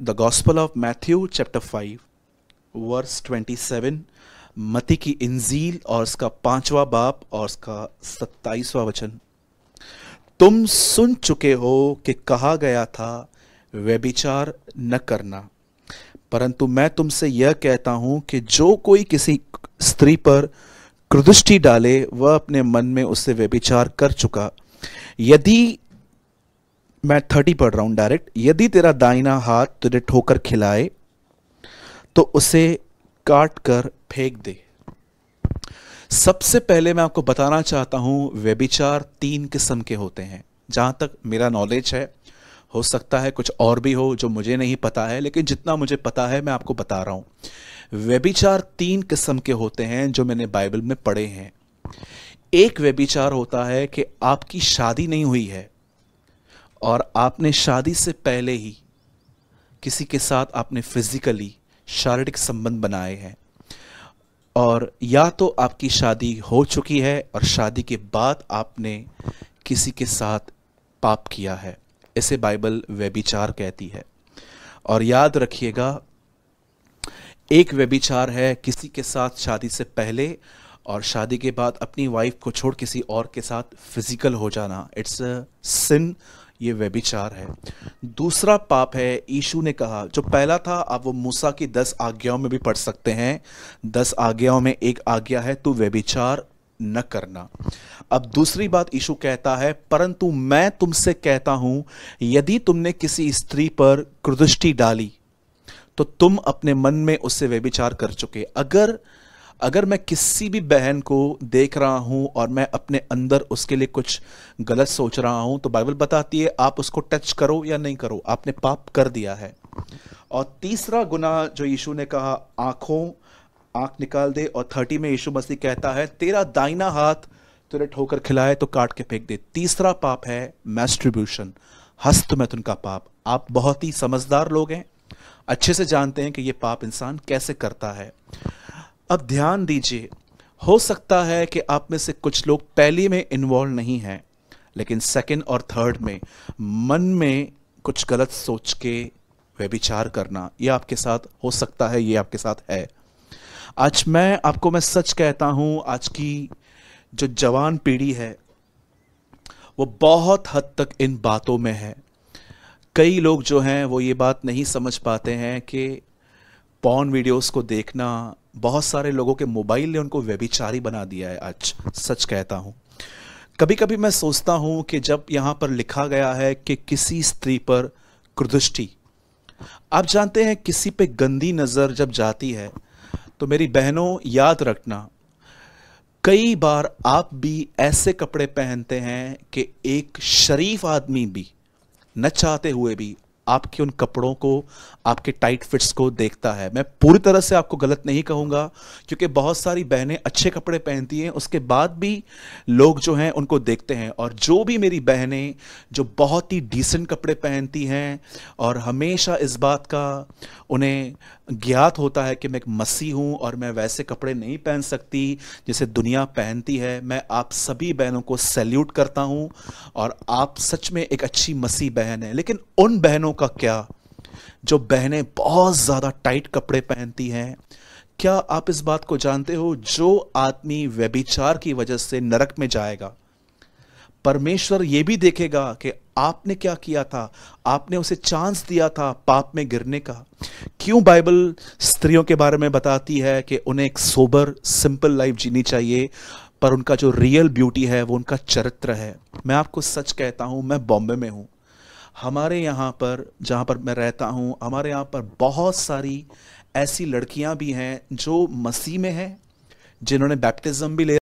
The gospel of Matthew chapter 5 verse 27, मती की इंजील और उसका 5वां बाब और उसका 27वां वचन। तुम सुन चुके हो कि कहा गया था व्यभिचार न करना, परंतु मैं तुमसे यह कहता हूं कि जो कोई किसी स्त्री पर कुदृष्टि डाले वह अपने मन में उससे व्यभिचार कर चुका। यदि मैं 30 पढ़ रहा हूं डायरेक्ट, यदि तेरा दाहिना हाथ तुझे ठोकर खिलाए तो उसे काट कर फेंक दे। सबसे पहले मैं आपको बताना चाहता हूं व्यभिचार 3 किस्म के होते हैं। जहां तक मेरा नॉलेज है, हो सकता है कुछ और भी हो जो मुझे नहीं पता है, लेकिन जितना मुझे पता है मैं आपको बता रहा हूं। व्यभिचार 3 किस्म के होते हैं जो मैंने बाइबल में पढ़े हैं। एक व्यभिचार होता है कि आपकी शादी नहीं हुई है और आपने शादी से पहले ही किसी के साथ आपने फिजिकली शारीरिक संबंध बनाए हैं, और या तो आपकी शादी हो चुकी है और शादी के बाद आपने किसी के साथ पाप किया है। इसे बाइबल व्यभिचार कहती है। और याद रखिएगा, एक व्यभिचार है किसी के साथ शादी से पहले और शादी के बाद अपनी वाइफ को छोड़ किसी और के साथ फिजिकल हो जाना। इट्स अ सिन, ये व्यभिचार है। दूसरा पाप है, यीशु ने कहा, जो पहला था आप वो मूसा की 10 आज्ञाओं में भी पढ़ सकते हैं। 10 आज्ञाओं में एक आज्ञा है तू व्यभिचार न करना। अब दूसरी बात यीशु कहता है, परंतु मैं तुमसे कहता हूं यदि तुमने किसी स्त्री पर कुदृष्टि डाली तो तुम अपने मन में उससे व्यभिचार कर चुके। अगर मैं किसी भी बहन को देख रहा हूं और मैं अपने अंदर उसके लिए कुछ गलत सोच रहा हूं, तो बाइबल बताती है आप उसको टच करो या नहीं करो, आपने पाप कर दिया है। और तीसरा गुनाह जो यीशु ने कहा, आंख निकाल दे। और 30 में यीशु मसीह कहता है तेरा दाहिना हाथ तुझे ठोकर खिलाए तो काट के फेंक दे। तीसरा पाप है मैस्ट्रिब्यूशन, हस्तमैथुन का पाप। आप बहुत ही समझदार लोग हैं, अच्छे से जानते हैं कि यह पाप इंसान कैसे करता है। अब ध्यान दीजिए, हो सकता है कि आप में से कुछ लोग पहली में इन्वॉल्व नहीं हैं, लेकिन सेकंड और थर्ड में मन में कुछ गलत सोच के व्यभिचार करना, यह आपके साथ हो सकता है, यह आपके साथ है। आज मैं सच कहता हूं, आज की जो जवान पीढ़ी है वो बहुत हद तक इन बातों में है। कई लोग जो हैं वो ये बात नहीं समझ पाते हैं कि पॉर्न वीडियोस को देखना, बहुत सारे लोगों के मोबाइल ने उनको व्यभिचारी बना दिया है। आज सच कहता हूं, कभी कभी मैं सोचता हूं कि जब यहां पर लिखा गया है कि किसी स्त्री पर कुदृष्टि, आप जानते हैं किसी पे गंदी नजर जब जाती है तो मेरी बहनों याद रखना, कई बार आप भी ऐसे कपड़े पहनते हैं कि एक शरीफ आदमी भी न चाहते हुए भी आपके उन कपड़ों को, आपके टाइट फिट्स को देखता है। मैं पूरी तरह से आपको गलत नहीं कहूँगा, क्योंकि बहुत सारी बहनें अच्छे कपड़े पहनती हैं, उसके बाद भी लोग जो हैं उनको देखते हैं। और जो भी मेरी बहनें जो बहुत ही डिसेंट कपड़े पहनती हैं और हमेशा इस बात का उन्हें ज्ञात होता है कि मैं एक मसीह हूँ और मैं वैसे कपड़े नहीं पहन सकती जैसे दुनिया पहनती है, मैं आप सभी बहनों को सैल्यूट करता हूँ और आप सच में एक अच्छी मसीह बहन है। लेकिन उन बहनों का क्या जो बहनें बहुत ज़्यादा टाइट कपड़े पहनती हैं? क्या आप इस बात को जानते हो, जो आदमी व्यभिचार की वजह से नरक में जाएगा, परमेश्वर यह भी देखेगा कि आपने क्या किया था, आपने उसे चांस दिया था पाप में गिरने का। क्यों बाइबल स्त्रियों के बारे में बताती है कि उन्हें एक सोबर सिंपल लाइफ जीनी चाहिए, पर उनका जो रियल ब्यूटी है वो उनका चरित्र है। मैं आपको सच कहता हूं, मैं बॉम्बे में हूं, हमारे यहाँ पर जहाँ पर मैं रहता हूँ, हमारे यहाँ पर बहुत सारी ऐसी लड़कियाँ भी हैं जो मसीह में हैं, जिन्होंने बैप्टिज्म भी ले